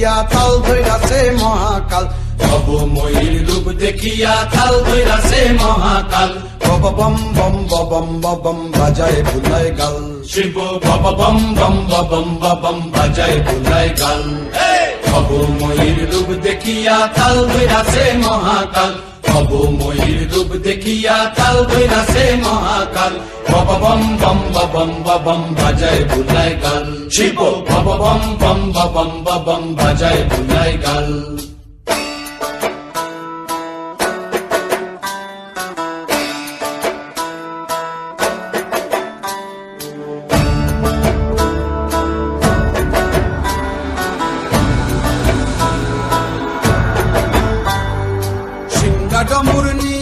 দেখিয়া তাল ধইরাছে মহাকাল, ভব ময়ূর রূপ দেখিয়া তাল ধইরাছে মহাকাল। বব বম বম বম বম বাজায় বুলায় গাল, শিব বব বম বম বম বম বাজায় বুলায় গাল। ভব ময়ূর রূপ দেখিয়া তাল ধইরাছে মহাকাল, ভব ময়ূর রূপ দেখিয়া তাল ধইরাছে মহাকাল। বব বম বম বম বাজায় বুলায় গাল, শিব বব বম বম বম বাজায় বুলায় গাল।